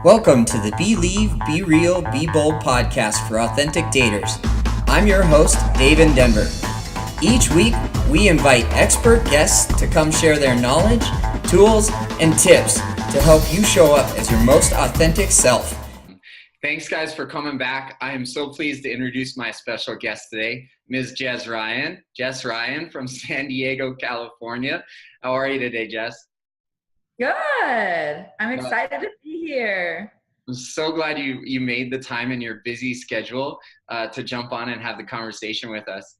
Welcome to the Believe, Be Real, Be Bold podcast for authentic daters. I'm your host, Dave in Denver. Each week, we invite expert guests to come share their knowledge, tools, and tips to help you show up as your most authentic self. Thanks, guys, for coming back. I am so pleased to introduce my special guest today, Ms. Jess Ryan. Jess Ryan from San Diego, California. How are you today, Jess? Good. I'm excited to be here. I'm so glad you made the time in your busy schedule to jump on and have the conversation with us.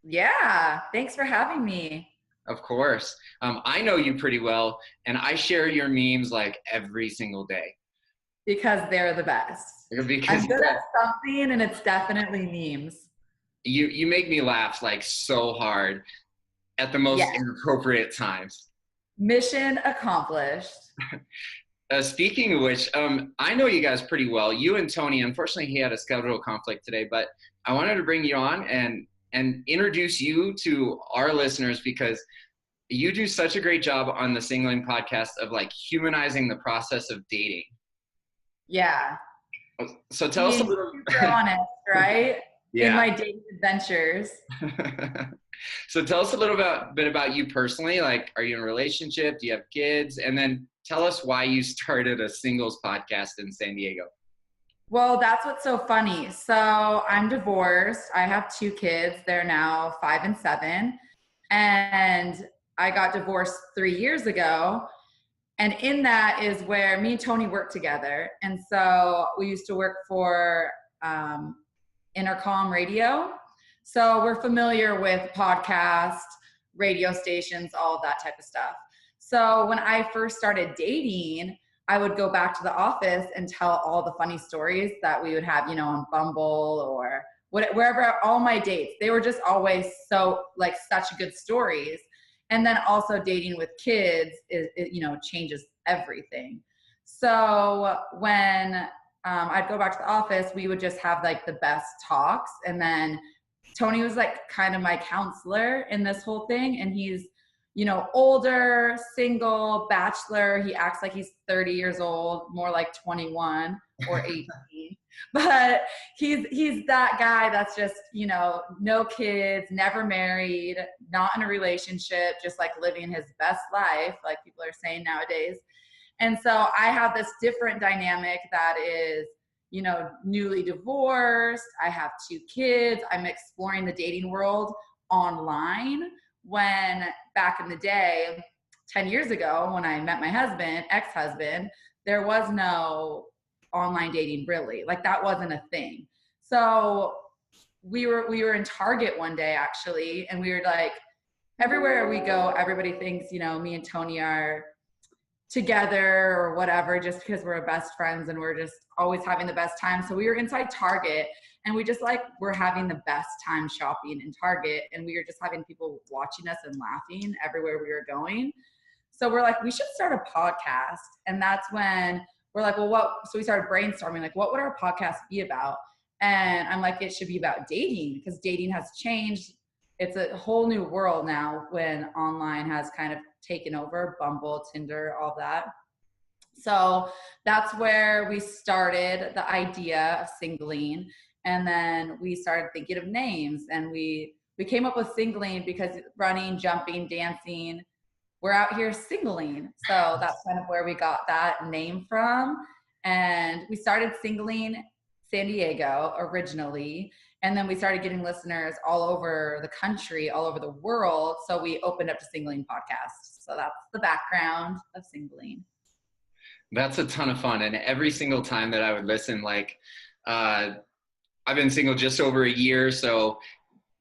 Yeah, thanks for having me. Of course. I know you pretty well, and I share your memes like every single day. Because they're the best. Because I'm good at something, and it's definitely memes. You make me laugh like so hard at the most inappropriate times. Mission accomplished. Speaking of which, I know you guys pretty well. You and Tony, unfortunately, he had a schedule conflict today, but I wanted to bring you on and introduce you to our listeners because you do such a great job on the Singling podcast of like humanizing the process of dating. Yeah. So tell us a little. Super honest, right? Yeah. In my dating adventures. So tell us a little bit about you personally. Like, are you in a relationship? Do you have kids? And then tell us why you started a singles podcast in San Diego. Well, that's what's so funny. So I'm divorced. I have 2 kids. They're now 5 and 7. And I got divorced 3 years ago. And in that is where me and Tony worked together. And so we used to work for Intercom Radio. So we're familiar with podcasts, radio stations, all of that type of stuff. So when I first started dating, I would go back to the office and tell all the funny stories that we would have, on Bumble or wherever, all my dates. They were just always so like such good stories. And then also dating with kids changes everything. So when I'd go back to the office, we would just have like the best talks. And then Tony was like kind of my counselor in this whole thing. And he's, older, single, bachelor. He acts like he's 30 years old, more like 21 or 18. But he's that guy that's just, no kids, never married, not in a relationship, just like living his best life, like people are saying nowadays. And so I have this different dynamic that is, newly divorced. I have 2 kids. I'm exploring the dating world online. When back in the day, 10 years ago, when I met my ex-husband, there was no online dating really. Like that wasn't a thing. So we were in Target one day actually, and we were like, everywhere we go, everybody thinks, me and Tony are together or whatever, just because we're best friends and we're just always having the best time. So we were inside Target and we just we're having the best time shopping in Target, and we were just having people watching us and laughing everywhere we were going. So we're like, we should start a podcast. And that's when we're like, well, so we started brainstorming, like, what would our podcast be about? And I'm like, it should be about dating, because dating has changed. It's a whole new world now when online has kind of taken over, Bumble, Tinder, all that. So that's where we started the idea of singling. And then we started thinking of names, and we came up with singling because running, jumping, dancing, we're out here singling. So that's kind of where we got that name from. And we started singling San Diego originally. And then we started getting listeners all over the country, all over the world. So we opened up to Singling Podcast. So that's the background of singling. That's a ton of fun. And every single time that I would listen, I've been single just over a year. So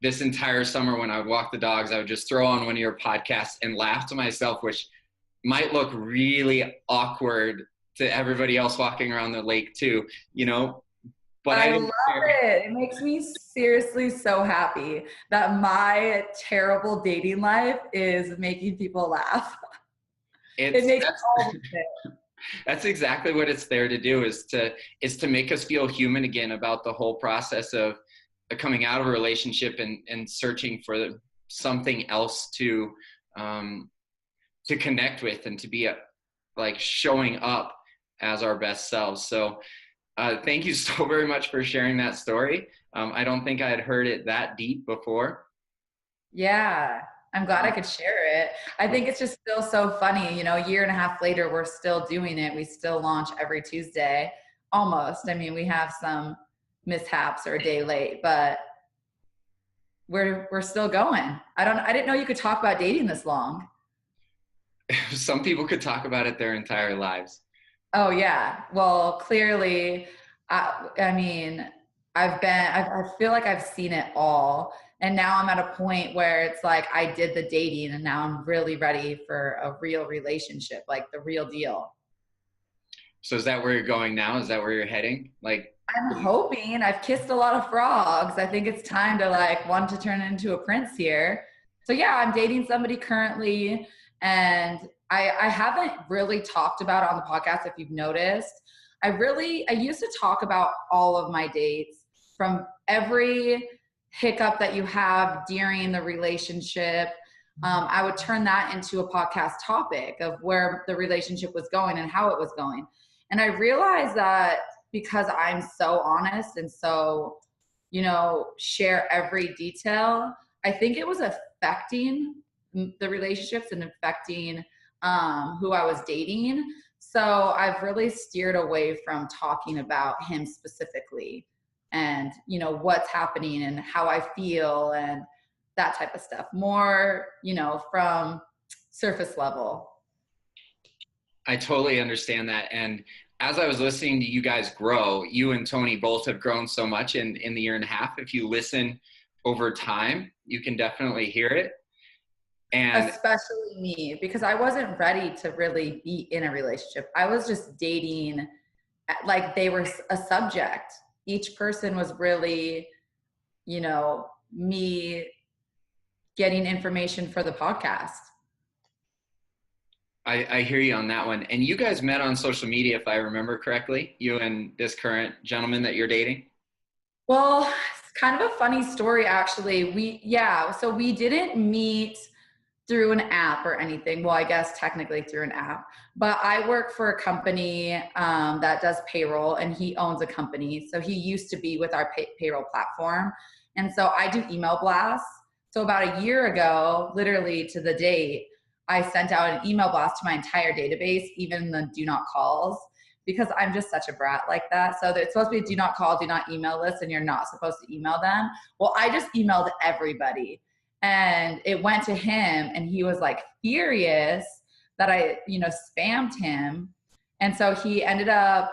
this entire summer when I would walk the dogs, I would just throw on one of your podcasts and laugh to myself, which might look really awkward to everybody else walking around the lake too, But I love it. It makes me seriously so happy that my terrible dating life is making people laugh. It makes all the sense. That's exactly what it's there to do, is to make us feel human again about the whole process of coming out of a relationship and searching for something else to connect with and to be showing up as our best selves. So thank you so very much for sharing that story. I don't think I had heard it that deep before. Yeah, I'm glad I could share it. I think it's just still so funny, a year and a half later, we're still doing it. We still launch every Tuesday, almost. I mean, we have some mishaps or a day late, but we're still going. I didn't know you could talk about dating this long. Some people could talk about it their entire lives. Oh yeah. Well, clearly, I mean, I feel like I've seen it all. And now I'm at a point where it's like I did the dating and now I'm really ready for a real relationship, like the real deal. So is that where you're going now? Is that where you're heading? I'm hoping. I've kissed a lot of frogs. I think it's time to want to turn into a prince here. So yeah, I'm dating somebody currently, and I haven't really talked about it on the podcast if you've noticed. I used to talk about all of my dates, from every hiccup that you have during the relationship. I would turn that into a podcast topic of where the relationship was going and how it was going. And I realized that because I'm so honest and so, share every detail, I think it was affecting the relationships and affecting who I was dating. So I've really steered away from talking about him specifically and, what's happening and how I feel and that type of stuff. More, from surface level. I totally understand that. And as I was listening to you guys grow, you and Tony both have grown so much in the year and a half. If you listen over time, you can definitely hear it. And especially me, because I wasn't ready to really be in a relationship. I was just dating like they were a subject. Each person was really, me getting information for the podcast. I hear you on that one. And you guys met on social media, if I remember correctly, you and this current gentleman that you're dating? Well, it's kind of a funny story, actually. So we didn't meet through an app or anything. Well, I guess technically through an app, but I work for a company that does payroll, and he owns a company. So he used to be with our payroll platform. And so I do email blasts. So about a year ago, literally to the date, I sent out an email blast to my entire database, even the do not calls, because I'm just such a brat like that. So it's supposed to be a do not call, do not email list, and you're not supposed to email them. Well, I just emailed everybody. And it went to him, and he was furious that I, spammed him. And so he ended up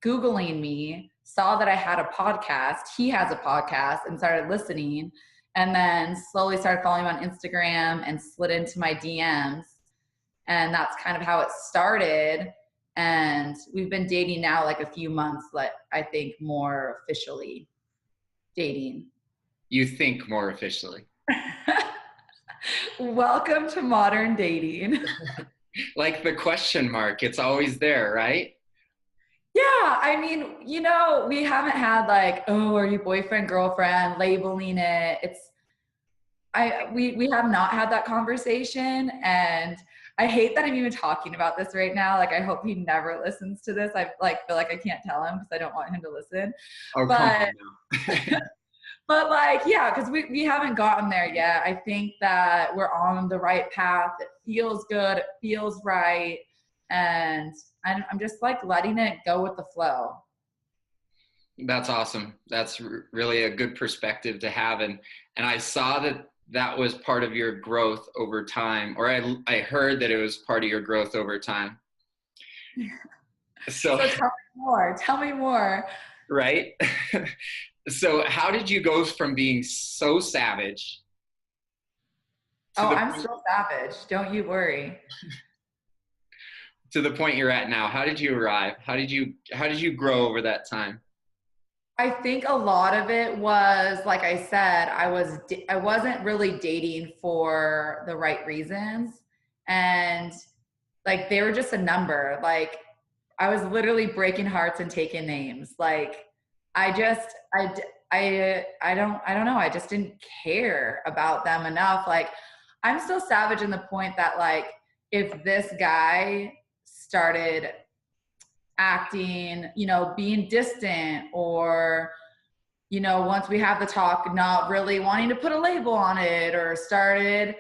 Googling me, saw that I had a podcast. He has a podcast, and started listening, and then slowly started following me on Instagram and slid into my DMs. And that's kind of how it started. And we've been dating now a few months, I think more officially dating. You think more officially. Welcome to modern dating. Like the question mark, it's always there, right? Yeah, I mean, we haven't had oh, are you boyfriend, girlfriend, labeling it. We have not had that conversation, and I hate that I'm even talking about this right now. I hope he never listens to this. I feel like I can't tell him because I don't want him to listen. Oh, but but yeah, because we haven't gotten there yet. I think that we're on the right path. It feels good. It feels right. And I'm just letting it go with the flow. That's awesome. That's really a good perspective to have. And I saw that was part of your growth over time, or I heard that it was part of your growth over time. So tell me more. Right? So how did you go from being so savage? I'm still savage. Don't you worry. To the point you're at now. How did you arrive? How did you grow over that time? I think a lot of it was, like I said, I wasn't really dating for the right reasons. And they were just a number. I was literally breaking hearts and taking names. I don't know. I just didn't care about them enough. I'm still savage in the point that if this guy started acting, being distant, or, once we have the talk, not really wanting to put a label on it, or started,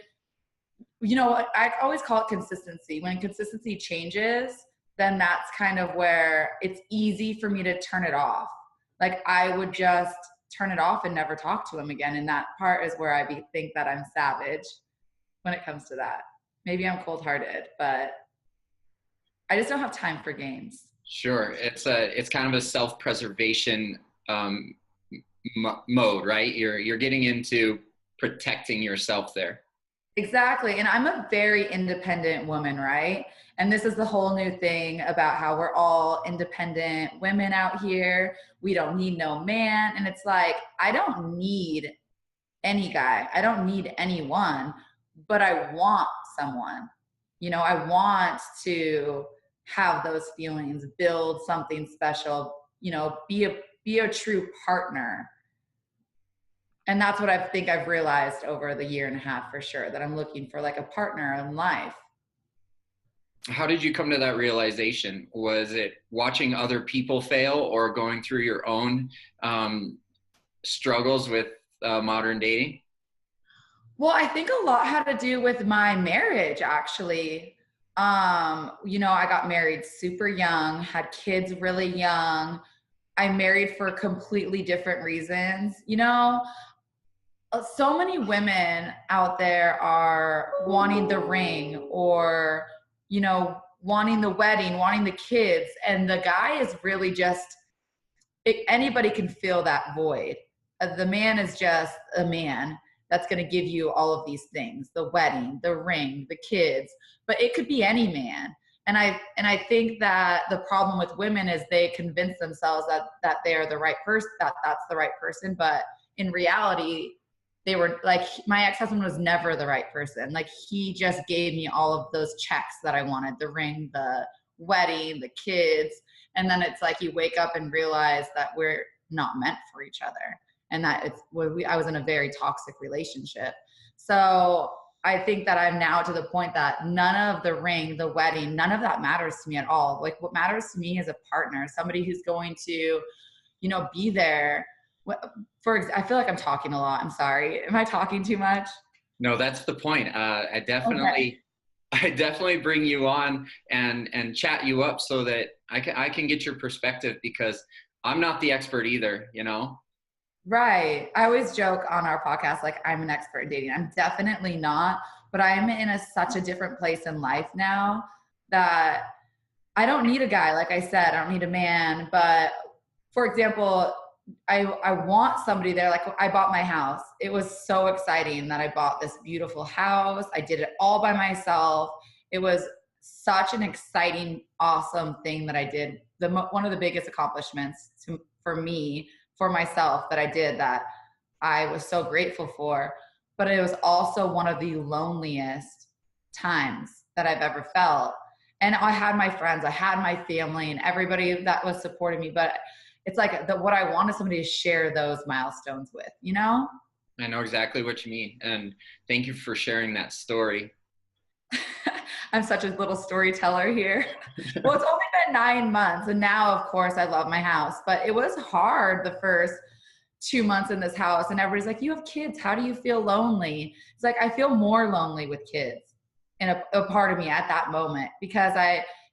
I always call it consistency. When consistency changes, then that's kind of where it's easy for me to turn it off. Like I would just turn it off and never talk to him again. And that part is where I think that I'm savage when it comes to that. Maybe I'm cold-hearted, but I just don't have time for games. Sure. It's kind of a self-preservation mode, right? You're getting into protecting yourself there. Exactly. And I'm a very independent woman, right? And this is the whole new thing about how we're all independent women out here. We don't need no man. And it's like, I don't need any guy. I don't need anyone, but I want someone. I want to have those feelings, build something special, be a true partner. And that's what I think I've realized over the year and a half, for sure, that I'm looking for like a partner in life. How did you come to that realization? Was it watching other people fail, or going through your own struggles with modern dating? Well, I think a lot had to do with my marriage, actually. I got married super young, had kids really young. I married for completely different reasons. So many women out there are wanting the ring, or, wanting the wedding, wanting the kids. And the guy is really just, anybody can fill that void. The man is just a man that's going to give you all of these things, the wedding, the ring, the kids, but it could be any man. And I think that the problem with women is they convince themselves that they are the right person, that's the right person. But in reality, they were like, my ex-husband was never the right person. Like he just gave me all of those checks that I wanted, the ring, the wedding, the kids. And then it's like, you wake up and realize that we're not meant for each other. And that I was in a very toxic relationship. So I think that I'm now to the point that none of the ring, the wedding, none of that matters to me at all. Like what matters to me is a partner, somebody who's going to, be there. I feel like I'm talking a lot. I'm sorry. Am I talking too much? No, that's the point. I definitely bring you on and chat you up so that I can get your perspective, because I'm not the expert either, Right. I always joke on our podcast, like I'm an expert in dating. I'm definitely not, but I'm in such a different place in life now that I don't need a guy. Like I said, I don't need a man. But for example, I want somebody there. Like I bought my house. It was so exciting that I bought this beautiful house. I did it all by myself. It was such an exciting, awesome thing that I did. One of the biggest accomplishments for me, for myself, that I did, that I was so grateful for. But it was also one of the loneliest times that I've ever felt. And I had my friends, I had my family, and everybody that was supporting me. But it's like what I want is somebody to share those milestones with, I know exactly what you mean. And thank you for sharing that story. I'm such a little storyteller here. Well, it's only been 9 months. And now, of course, I love my house. But it was hard the first 2 months in this house. And everybody's like, you have kids. How do you feel lonely? It's like, I feel more lonely with kids. And a part of me at that moment. Because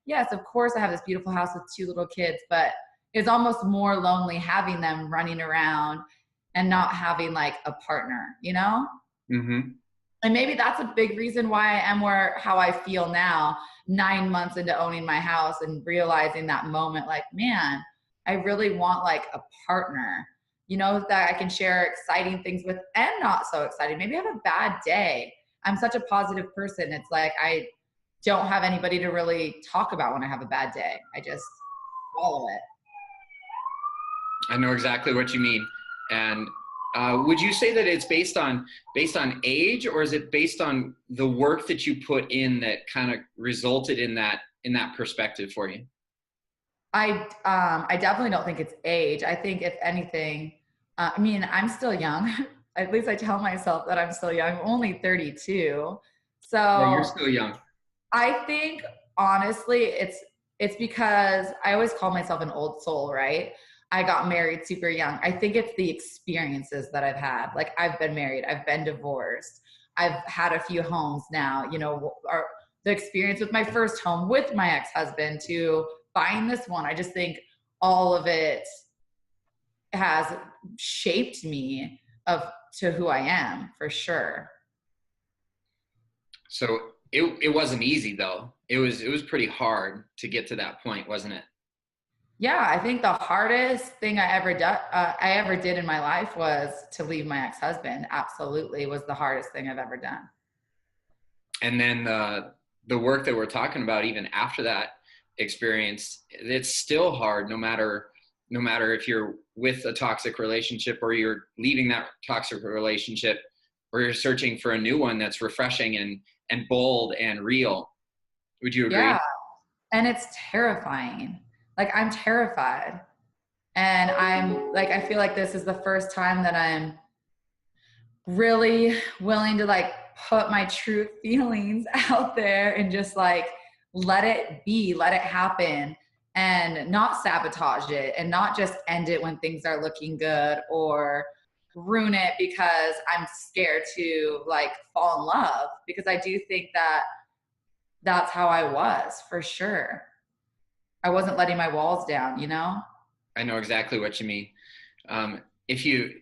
yes, of course, I have this beautiful house with 2 little kids. But it's almost more lonely having them running around and not having like a partner, Mm-hmm. And maybe that's a big reason why I am how I feel now, 9 months into owning my house and realizing that moment, like, man, I really want like a partner, that I can share exciting things with, and not so exciting. Maybe I have a bad day. I'm such a positive person. It's like, I don't have anybody to really talk about when I have a bad day. I just follow it. I know exactly what you mean. And would you say that it's based on age, or is it based on the work that you put in that kind of resulted in that perspective for you? I definitely don't think it's age. I think if anything, I'm still young. At least I tell myself that I'm still young. I'm only 32. So Yeah, you're still young. I think honestly, It's because I always call myself an old soul, right? I got married super young. I think it's the experiences that I've had. Like, I've been married, I've been divorced, I've had a few homes now, the experience with my first home with my ex-husband to buying this one. I just think all of it has shaped me to who I am, for sure. So it wasn't easy though. It was pretty hard to get to that point, wasn't it? Yeah, I think the hardest thing I ever did in my life was to leave my ex-husband. Absolutely, was the hardest thing I've ever done. And then the work that we're talking about, even after that experience, it's still hard, no matter if you're with a toxic relationship or you're leaving that toxic relationship or you're searching for a new one that's refreshing and bold and real. Would you agree? Yeah, and it's terrifying. Like, I'm terrified. And I feel like this is the first time that I'm really willing to like put my true feelings out there and just like let it be, let it happen, and not sabotage it and not just end it when things are looking good or ruin it because I'm scared to like fall in love, because I do think that that's how I was, for sure. I wasn't letting my walls down, I know exactly what you mean. If you,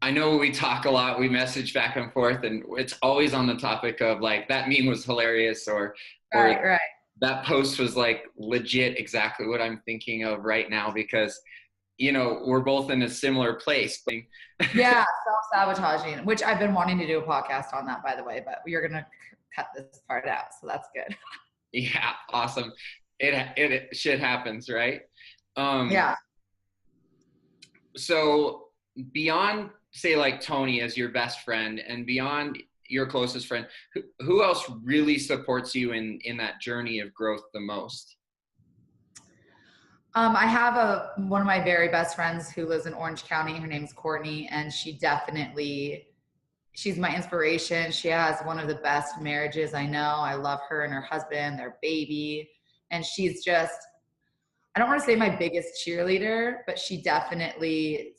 I know we talk a lot, we message back and forth, and it's always on the topic of like, that meme was hilarious, or Right. that post was like legit exactly what I'm thinking of right now, because we're both in a similar place. Yeah, self-sabotaging, which I've been wanting to do a podcast on that, by the way, but we are going to cut this part out, so that's good. Yeah, awesome. It shit happens, right? Yeah. So beyond, say, like Tony as your best friend and beyond your closest friend, who else really supports you in that journey of growth the most? I have one of my very best friends who lives in Orange County. Her name's Courtney, and she's my inspiration. She has one of the best marriages I know. I love her and her husband, their baby. And she's just, I don't want to say my biggest cheerleader, but she definitely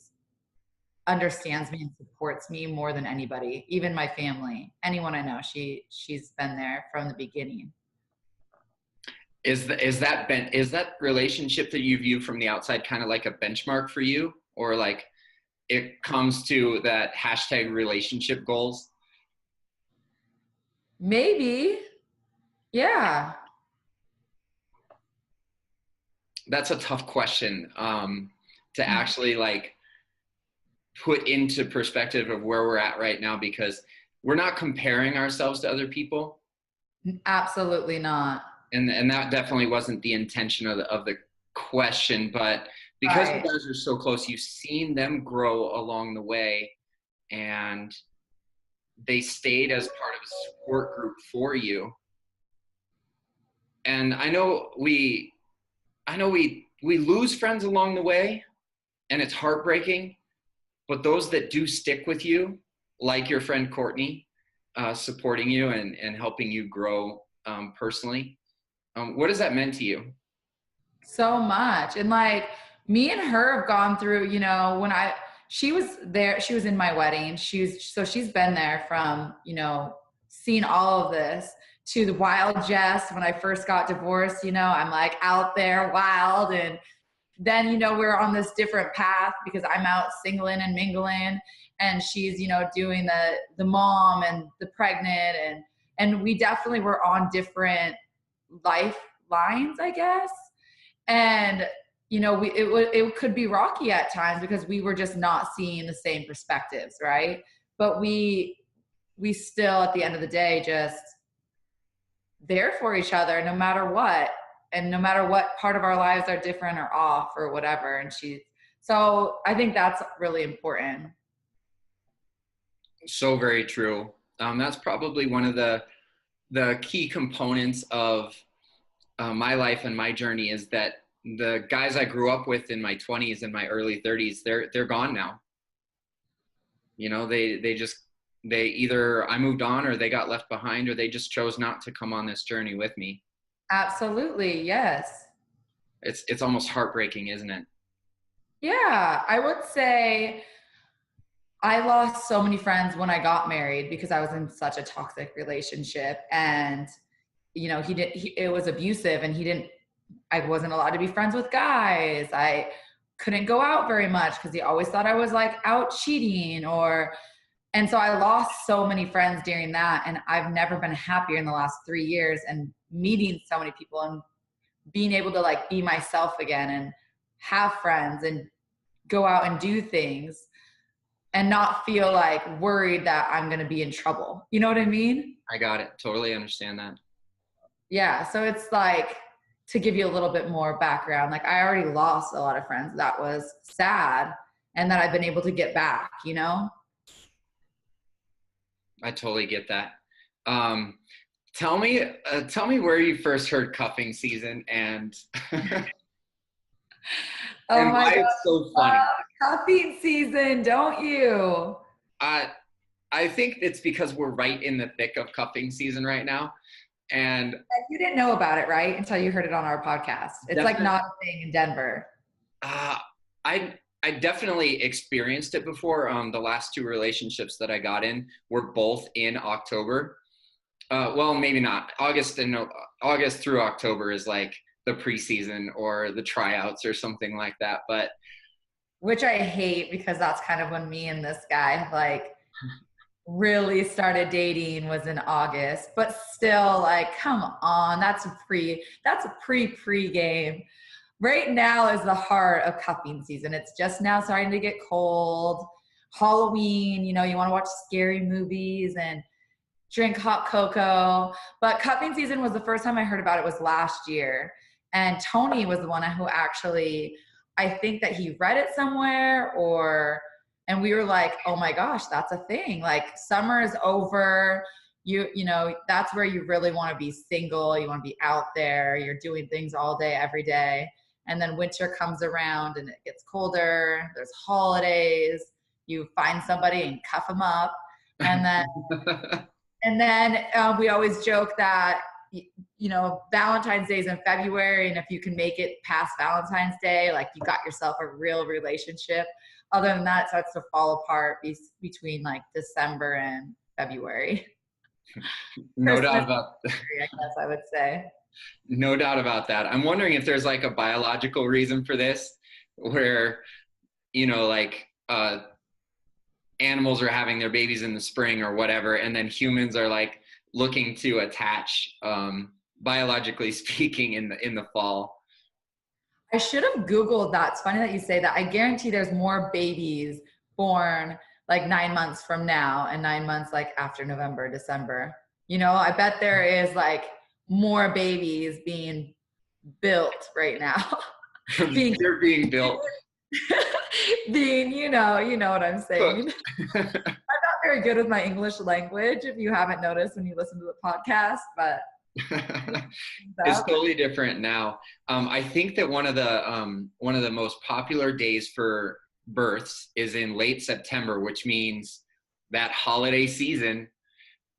understands me and supports me more than anybody, even my family, anyone I know. She's been there from the beginning. Is that relationship that you view from the outside kind of like a benchmark for you, or like it comes to that hashtag relationship goals? Maybe. Yeah. That's a tough question to actually like put into perspective of where we're at right now, because we're not comparing ourselves to other people. Absolutely not. And that definitely wasn't the intention of the question, but because you guys are so close, you've seen them grow along the way, and they stayed as part of a support group for you. And I know we lose friends along the way, and it's heartbreaking, but those that do stick with you, like your friend Courtney, supporting you and helping you grow personally, what has that meant to you? So much. And like, me and her have gone through, she was there, she was in my wedding. She's been there from, seeing all of this to the wild Jess. When I first got divorced, I'm like out there wild. And then, we're on this different path because I'm out singling and mingling, and she's, doing the mom and the pregnant, and we definitely were on different lifelines, I guess. And it could be rocky at times because we were just not seeing the same perspectives, right? But we still, at the end of the day, just there for each other no matter what, and no matter what part of our lives are different or off or whatever. And so I think that's really important. So very true. That's probably one of the key components of my life and my journey, is that the guys I grew up with in my 20s and my early 30s, they're gone now. They either I moved on, or they got left behind, or they just chose not to come on this journey with me. Absolutely. Yes. It's almost heartbreaking, isn't it? Yeah. I would say I lost so many friends when I got married because I was in such a toxic relationship, and it was abusive, and I wasn't allowed to be friends with guys. I couldn't go out very much because he always thought I was like out cheating, and so I lost so many friends during that. And I've never been happier in the last 3 years, and meeting so many people and being able to like be myself again and have friends and go out and do things and not feel like worried that I'm going to be in trouble. You know what I mean? I got it. Totally understand that. Yeah. So it's like, to give you a little bit more background, like I already lost a lot of friends. That was sad. And that I've been able to get back, you know? I totally get that. Tell me where you first heard cuffing season and Oh and my why God. it's so funny. Cuffing season, don't you? I think it's because we're right in the thick of cuffing season right now. And You didn't know about it, right? Until you heard it on our podcast. It's like not a thing in Denver. I definitely experienced it before. The last two relationships that I got in were both in October. Well, maybe not. August through October is like the preseason or the tryouts or something like that. But which I hate, because that's kind of when me and this guy like really started dating, was in August. But still, like, come on, that's a pre-game. Right now is the heart of cuffing season. It's just now starting to get cold. Halloween, you want to watch scary movies and drink hot cocoa. But cuffing season was the first time I heard about it was last year. And Tony was the one who actually, I think that he read it somewhere, and we were like, oh my gosh, that's a thing. Like, summer is over. That's where you really want to be single. You want to be out there. You're doing things all day, every day. And then winter comes around and it gets colder. There's holidays. You find somebody and cuff them up. And then we always joke that, Valentine's Day is in February, and if you can make it past Valentine's Day, like, you got yourself a real relationship. Other than that, it starts to fall apart between like December and February. No doubt about that. I guess I would say. No doubt about that. I'm wondering if there's like a biological reason for this, where, animals are having their babies in the spring or whatever, and then humans are like looking to attach, biologically speaking, in the fall. I should have Googled that. It's funny that you say that. I guarantee there's more babies born like 9 months from now and 9 months like after November, December. I bet there is like more babies being built right now. They're being built. You know what I'm saying. I'm not very good with my English language, if you haven't noticed when you listen to the podcast, but it's totally different now. I think that one of the most popular days for births is in late September, which means that holiday season.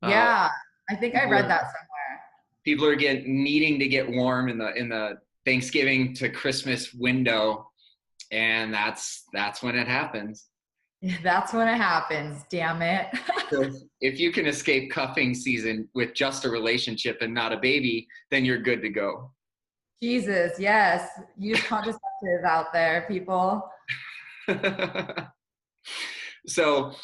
Yeah, I think I read that somewhere. People are needing to get warm in the Thanksgiving to Christmas window, and that's when it happens. That's when it happens, damn it. So if you can escape cuffing season with just a relationship and not a baby, then you're good to go. Jesus, yes. Use contraceptives out there, people. So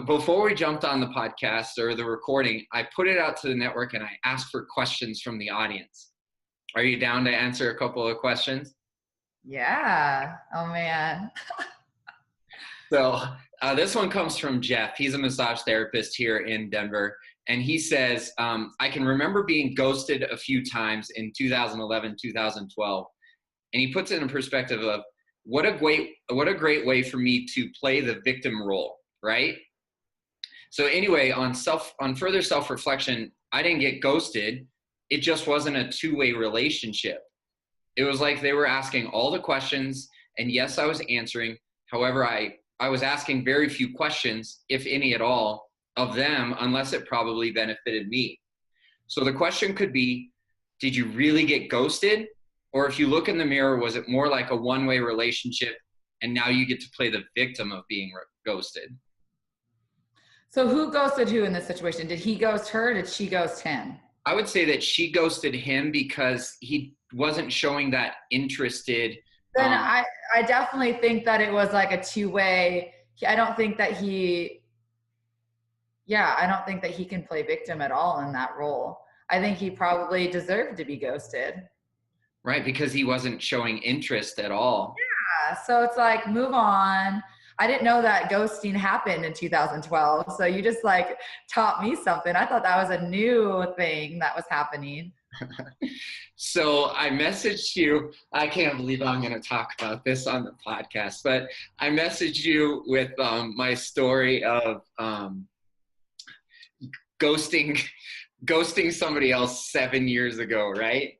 before we jumped on the podcast or the recording, I put it out to the network and I asked for questions from the audience. Are you down to answer a couple of questions? Yeah. Oh, man. So this one comes from Jeff. He's a massage therapist here in Denver. And he says, I can remember being ghosted a few times in 2011, 2012. And he puts it in perspective of what a great way for me to play the victim role, right? So anyway, on further self-reflection, I didn't get ghosted. It just wasn't a two-way relationship. It was like they were asking all the questions, and yes, I was answering. However, I was asking very few questions, if any at all, of them, unless it probably benefited me. So the question could be, did you really get ghosted? Or if you look in the mirror, was it more like a one-way relationship and now you get to play the victim of being ghosted? So who ghosted who in this situation? Did he ghost her? Or did she ghost him? I would say that she ghosted him because he wasn't showing that interested. Then I definitely think that it was like a two-way. I don't think that he can play victim at all in that role. I think he probably deserved to be ghosted. Right, because he wasn't showing interest at all. Yeah, so it's like, move on. I didn't know that ghosting happened in 2012. So you just like taught me something. I thought that was a new thing that was happening. So I messaged you. I can't believe I'm going to talk about this on the podcast, but I messaged you with my story of ghosting somebody else 7 years ago, right?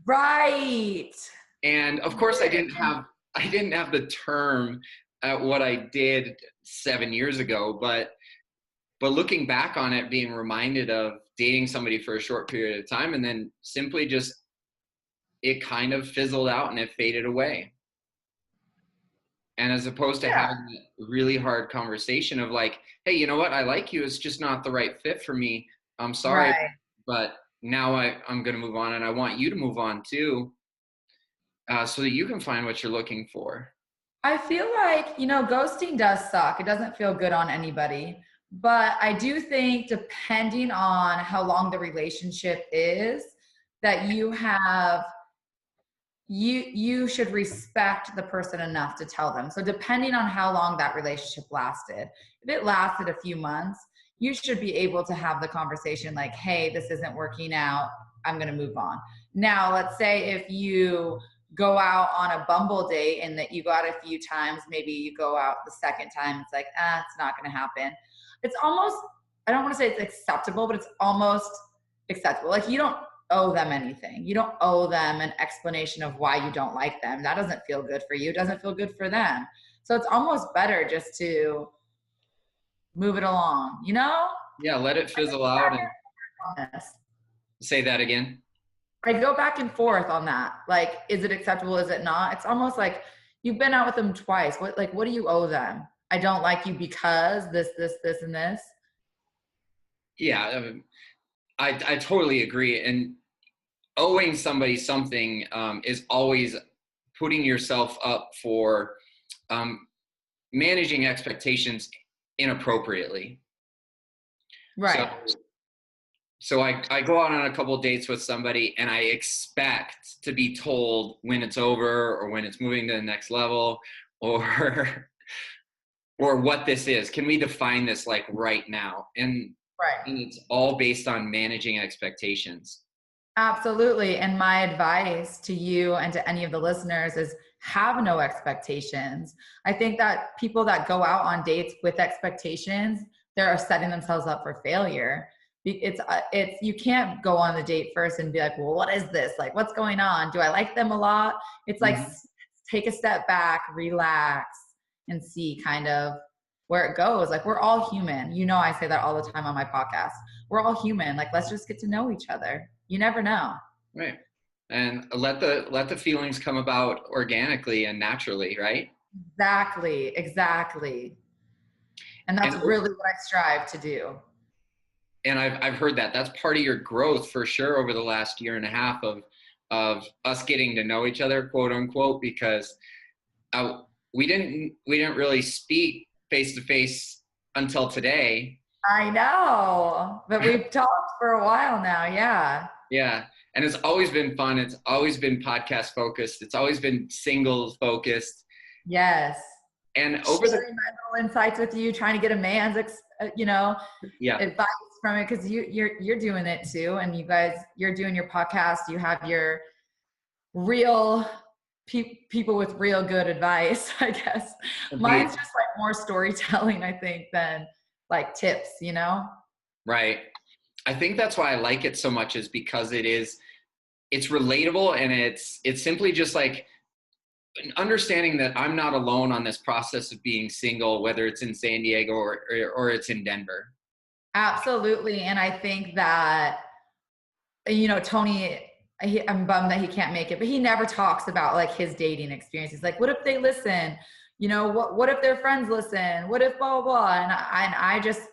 Right. And of course, I didn't have the term at what I did 7 years ago, but looking back on it, being reminded of dating somebody for a short period of time and then simply just it kind of fizzled out and it faded away. And as opposed to having a really hard conversation of like, hey, you know what? I like you. It's just not the right fit for me. I'm sorry, but now I'm going to move on and I want you to move on too, so that you can find what you're looking for. I feel like, ghosting does suck. It doesn't feel good on anybody. But I do think depending on how long the relationship is, that you should respect the person enough to tell them. So depending on how long that relationship lasted, if it lasted a few months, you should be able to have the conversation like, hey, this isn't working out. I'm going to move on. Now, let's say if you go out on a Bumble date and that you go out a few times, maybe you go out the second time, it's like, it's not going to happen. It's almost, I don't want to say it's acceptable, but it's almost acceptable. Like you don't owe them anything. You don't owe them an explanation of why you don't like them. That doesn't feel good for you. It doesn't feel good for them. So it's almost better just to move it along, Yeah, let it fizzle out. And say that again. I go back and forth on that. Like, is it acceptable? Is it not? It's almost like you've been out with them twice. What do you owe them? I don't like you because this, and this. Yeah, I totally agree. And owing somebody something is always putting yourself up for managing expectations inappropriately. Right. So I go out on a couple of dates with somebody and I expect to be told when it's over or when it's moving to the next level or what this is. Can we define this like right now? And it's all based on managing expectations. Absolutely. And my advice to you and to any of the listeners is have no expectations. I think that people that go out on dates with expectations, they're setting themselves up for failure. It's you can't go on the date first and be like, well, what is this? Like, what's going on? Do I like them a lot? It's like, take a step back, relax, and see kind of where it goes. Like, we're all human. I say that all the time on my podcast. We're all human. Like, let's just get to know each other. You never know. Right. And let the feelings come about organically and naturally, right? Exactly. And that's really what I strive to do. And I've heard that that's part of your growth for sure over the last year and a half of us getting to know each other, quote unquote, because we didn't really speak face to face until today. I know, but we've talked for a while now. Yeah. Yeah. And it's always been fun. It's always been podcast focused. It's always been singles focused. Yes. And over sharing my little insights with you, trying to get a man's, advice from it, because you're doing it too, and you guys, you're doing your podcast. You have your real people with real good advice, I guess. Mine's just like more storytelling, I think, than like tips, Right. I think that's why I like it so much, is because it's relatable, and it's simply just like understanding that I'm not alone on this process of being single, whether it's in San Diego or it's in Denver. Absolutely. And I think that, Tony I'm bummed that he can't make it, but he never talks about like his dating experience. He's like, what if they listen? You know, what if their friends listen? What if blah, blah, blah? I just,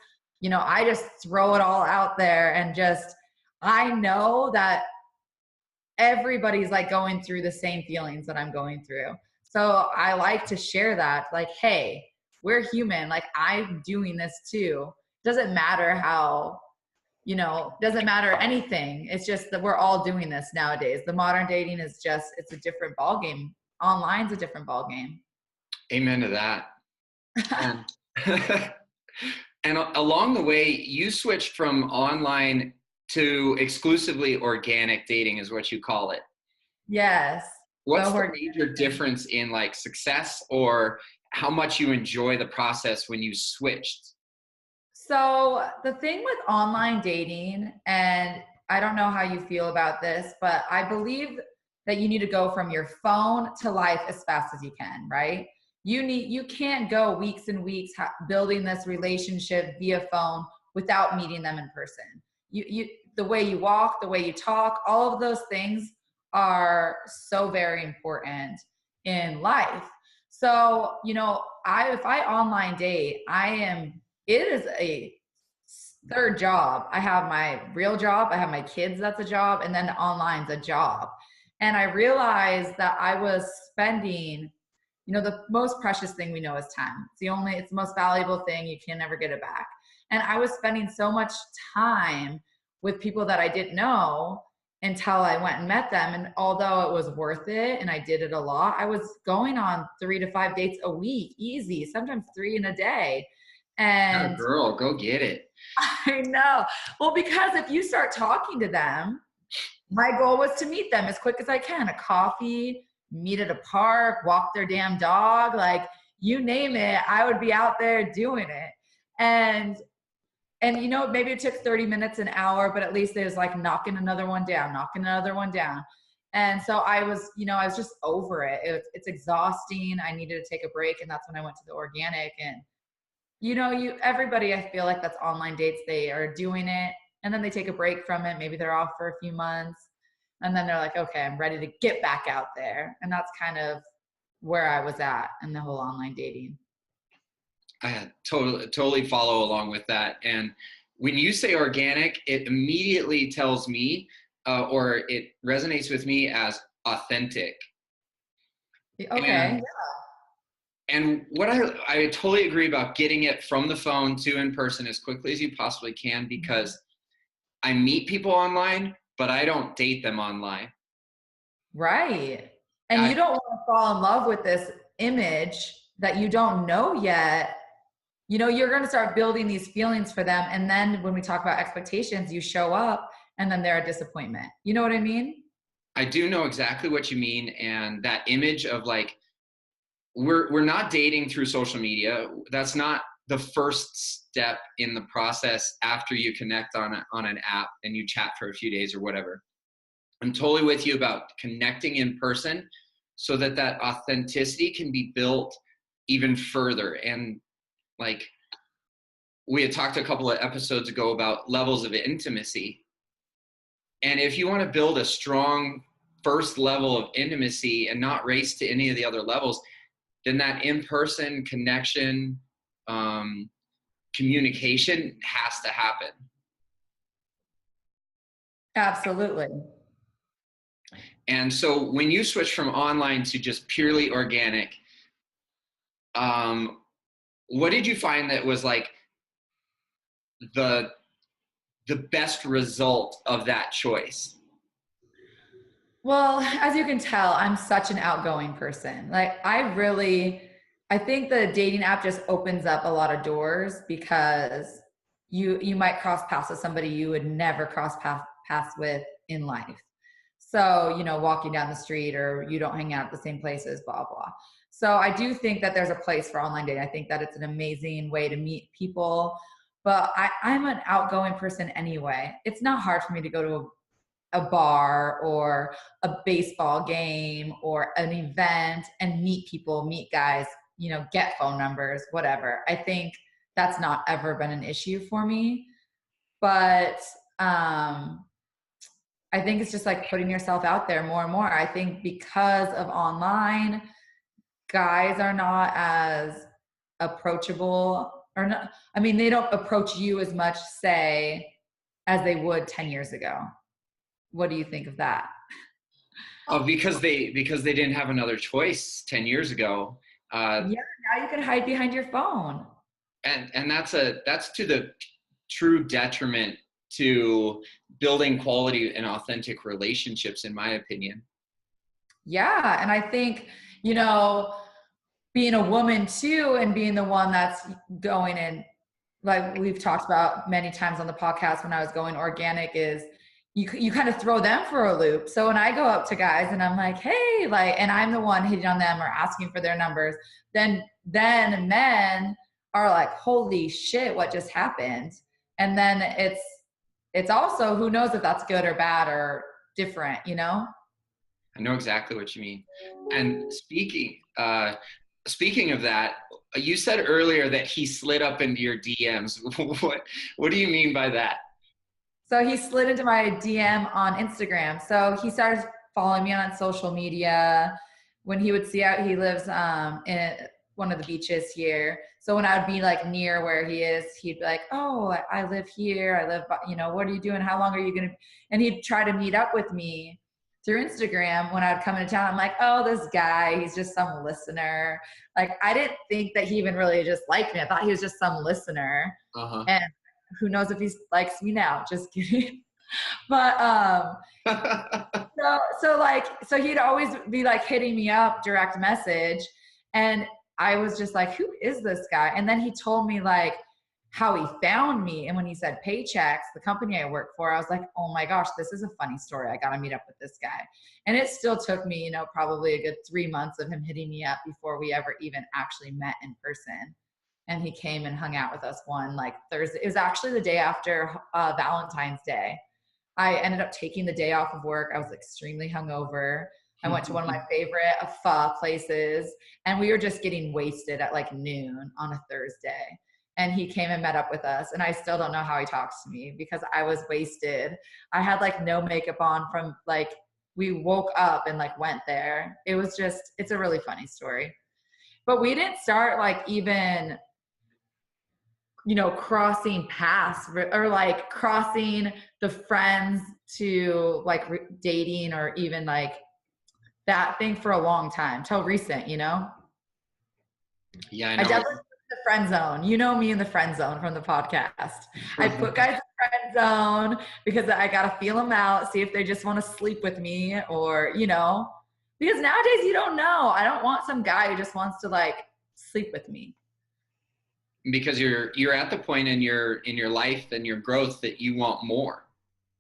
you know, I just throw it all out there and just, I know that everybody's like going through the same feelings that I'm going through. So I like to share that, like, hey, we're human. Like, I'm doing this too. Doesn't matter how, you know, doesn't matter anything. It's just that we're all doing this nowadays. The modern dating is just, it's a different ball game. Online's a different ball game. Amen to that. And, and along the way, you switched from online to exclusively organic dating is what you call it. Yes. What's the major difference in like success or how much you enjoy the process when you switched? So the thing with online dating, and I don't know how you feel about this, but I believe that you need to go from your phone to life as fast as you can, right? You can't go weeks and weeks building this relationship via phone without meeting them in person. The way you walk, the way you talk, all of those things are so very important in life. So, you know, if I online date, it is a third job. I have my real job, I have my kids, that's a job, and then online's a job. And I realized that I was spending, you know, the most precious thing we know is time. It's the most valuable thing. You can never get it back. And I was spending so much time with people that I didn't know until I went and met them. And although it was worth it and I did it a lot, I was going on 3 to 5 dates a week, easy, sometimes 3 in a day. And girl, go get it. I know. Well, because if you start talking to them, my goal was to meet them as quick as I can. A coffee, meet at a park, walk their damn dog, like you name it, I would be out there doing it. And you know, maybe it took 30 minutes, an hour, but at least there's like knocking another one down. And so I was just over it. It's exhausting. I needed to take a break. And that's when I went to the organic. And, you know, everybody, I feel like that's online dates, they are doing it and then they take a break from it. Maybe they're off for a few months and then they're like, okay, I'm ready to get back out there. And that's kind of where I was at in the whole online dating. I totally follow along with that. And when you say organic, it immediately tells me, or it resonates with me as authentic. Okay. And what I totally agree about getting it from the phone to in person as quickly as you possibly can, because I meet people online, but I don't date them online. Right. And you don't want to fall in love with this image that you don't know yet. You know, you're going to start building these feelings for them. And then when we talk about expectations, you show up and then they're a disappointment. You know what I mean? I do know exactly what you mean. And that image of like, we're not dating through social media. That's not the first step in the process after you connect on an app and you chat for a few days or whatever. I'm totally with you about connecting in person so that authenticity can be built even further. And like we had talked a couple of episodes ago about levels of intimacy. And if you want to build a strong first level of intimacy and not race to any of the other levels, then that in-person connection, communication has to happen. Absolutely. And so when you switch from online to just purely organic, what did you find that was like the best result of that choice? Well, as you can tell, I'm such an outgoing person. Like I think the dating app just opens up a lot of doors because you might cross paths with somebody you would never cross paths with in life. So, you know, walking down the street or you don't hang out at the same places, blah, blah. So I do think that there's a place for online dating. I think that it's an amazing way to meet people, but I'm an outgoing person anyway. It's not hard for me to go to a bar or a baseball game or an event and meet people, meet guys, you know, get phone numbers, whatever. I think that's not ever been an issue for me. But I I think it's just like putting yourself out there more and more. I think because of online, guys are not as approachable, or not. I mean, they don't approach you as much, say, as they would 10 years ago. What do you think of that? Oh, because they didn't have another choice 10 years ago. Yeah, now you can hide behind your phone. And that's to the true detriment to building quality and authentic relationships, in my opinion. Yeah, and I think, you know, being a woman too, and being the one that's going in, like we've talked about many times on the podcast when I was going organic, is you kind of throw them for a loop. So when I go up to guys and I'm like, hey, like, and I'm the one hitting on them or asking for their numbers, then men are like, holy shit, what just happened? And then it's also, who knows if that's good or bad or different, you know? I know exactly what you mean. And speaking of that, you said earlier that he slid up into your DMs. What do you mean by that? So he slid into my DM on Instagram. So he started following me on social media. When he would see out, he lives in one of the beaches here. So when I would be like near where he is, he'd be like, oh, I live here. I live, you know, what are you doing? How long are you going to? And he'd try to meet up with me through Instagram when I'd come into town. I'm like, oh, this guy, he's just some listener. Like, I didn't think that he even really just liked me. I thought he was just some listener. Uh-huh. And who knows if he likes me now, just kidding. But, so he'd always be like hitting me up direct message. And I was just like, who is this guy? And then he told me like how he found me. And when he said Paychecks, the company I work for, I was like, oh my gosh, this is a funny story. I got to meet up with this guy. And it still took me, you know, probably a good 3 months of him hitting me up before we ever even actually met in person. And he came and hung out with us one like Thursday. It was actually the day after Valentine's Day. I ended up taking the day off of work. I was extremely hungover. I went to one of my favorite pho places, and we were just getting wasted at like noon on a Thursday. And he came and met up with us, and I still don't know how he talks to me because I was wasted. I had like no makeup on from like, we woke up and like went there. It was just, it's a really funny story. But we didn't start like even, you know, crossing paths or like crossing the friends to like dating or even like that thing for a long time till recent, you know? Yeah, I I know. definitely put the friend zone. You know me in the friend zone from the podcast. I put guys in the friend zone because I got to feel them out, see if they just want to sleep with me or, you know, because nowadays you don't know. I don't want some guy who just wants to like sleep with me. Because you're at the point in your life and your growth that you want more.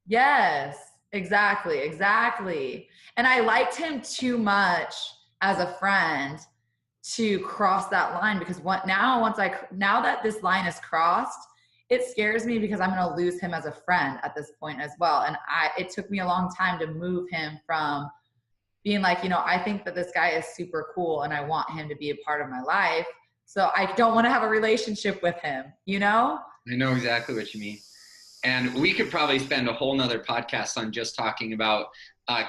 Yes, exactly. And I liked him too much as a friend to cross that line, because now that this line is crossed, it scares me because I'm going to lose him as a friend at this point as well. And it took me a long time to move him from being like, you know, I think that this guy is super cool and I want him to be a part of my life. So I don't want to have a relationship with him, you know? I know exactly what you mean. And we could probably spend a whole nother podcast on just talking about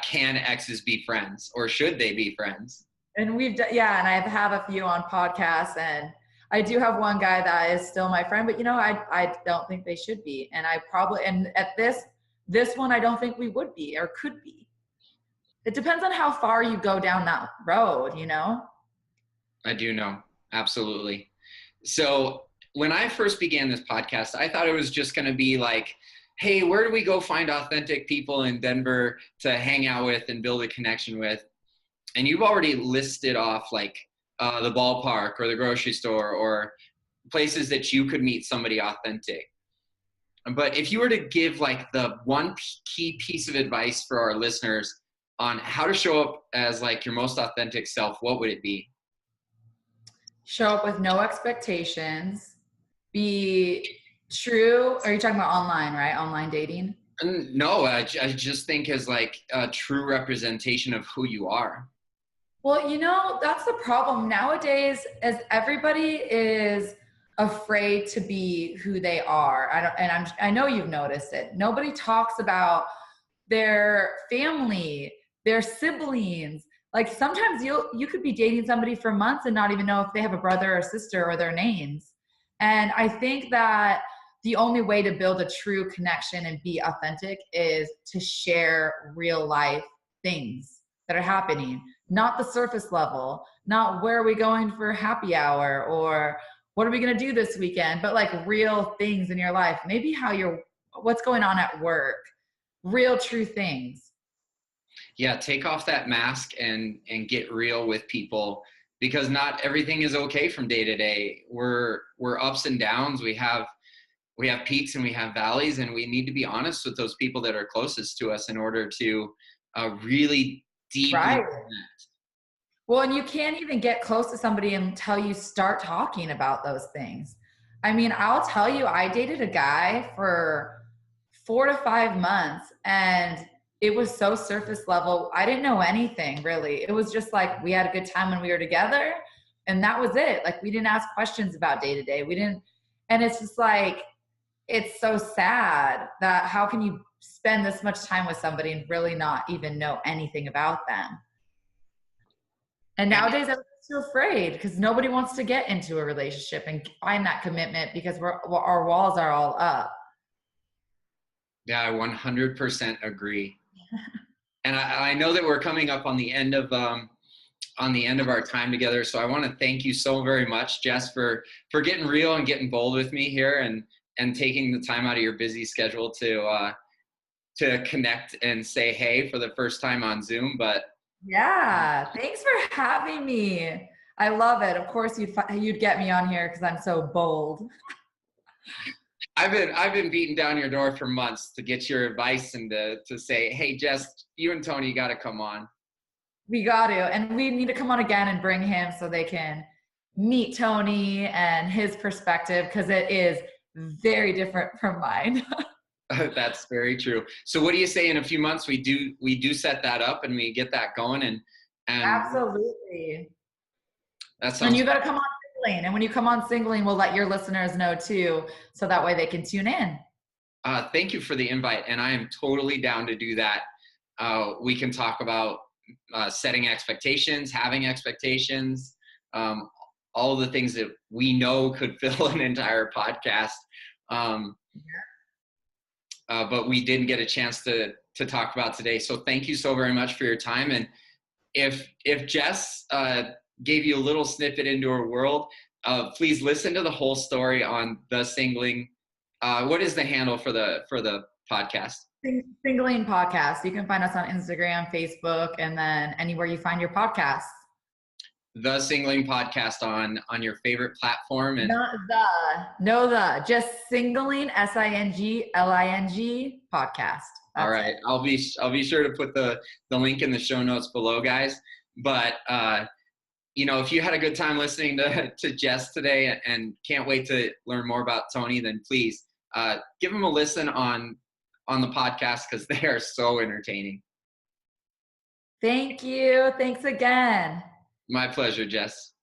can exes be friends, or should they be friends? And and I have a few on podcasts, and I do have one guy that is still my friend, but you know, I don't think they should be. And and at this one, I don't think we would be or could be. It depends on how far you go down that road, you know? I do know. Absolutely. So when I first began this podcast, I thought it was just going to be like, hey, where do we go find authentic people in Denver to hang out with and build a connection with? And you've already listed off like the ballpark or the grocery store or places that you could meet somebody authentic. But if you were to give like the one key piece of advice for our listeners on how to show up as like your most authentic self, what would it be? Show up with no expectations. Be true. Are you talking about online, right? Online dating? No, I just think as like a true representation of who you are. Well, you know, that's the problem nowadays, as everybody is afraid to be who they are. I know you've noticed it. Nobody talks about their family, their siblings. Like sometimes you could be dating somebody for months and not even know if they have a brother or sister or their names. And I think that the only way to build a true connection and be authentic is to share real life things that are happening, not the surface level, not where are we going for happy hour or what are we going to do this weekend, but like real things in your life. Maybe what's going on at work, real true things. Yeah, take off that mask and get real with people, because not everything is okay from day to day. We're ups and downs. We have peaks and we have valleys, and we need to be honest with those people that are closest to us in order to really deeply connect. Well, and you can't even get close to somebody until you start talking about those things. I mean, I'll tell you, I dated a guy for 4 to 5 months, and it was so surface level. I didn't know anything really. It was just like we had a good time when we were together, and that was it. Like we didn't ask questions about day to day. We didn't, and it's just like, it's so sad that how can you spend this much time with somebody and really not even know anything about them? And nowadays I'm so afraid because nobody wants to get into a relationship and find that commitment because our walls are all up. Yeah, I 100% agree. And I know that we're coming up on the end of our time together. So I want to thank you so very much, Jess, for getting real and getting bold with me here and taking the time out of your busy schedule to connect and say hey for the first time on Zoom. But yeah, thanks for having me. I love it. Of course, you'd get me on here because I'm so bold. I've been beating down your door for months to get your advice and to say, hey, Jess, you and Tony got to come on. We got to, and we need to come on again and bring him so they can meet Tony and his perspective because it is very different from mine. That's very true. So what do you say in a few months we do set that up and we get that going and absolutely. That sounds. And you got to come on Singling, and when you come on Singling, we'll let your listeners know too, so that way they can tune in. Thank you for the invite, and I am totally down to do that. We can talk about setting expectations, having expectations, all the things that we know could fill an entire podcast. But we didn't get a chance to talk about today. So thank you so very much for your time. And if Jess gave you a little snippet into her world, please listen to the whole story on The Singling. What is the handle for the podcast? Singling Podcast. You can find us on Instagram, Facebook, and then anywhere you find your podcasts. The Singling Podcast on your favorite platform. And just Singling, SINGLING podcast. All right. I'll be sure to put the link in the show notes below, guys. But if you had a good time listening to Jess today and can't wait to learn more about Tony, then please give them a listen on the podcast because they are so entertaining. Thank you. Thanks again. My pleasure, Jess.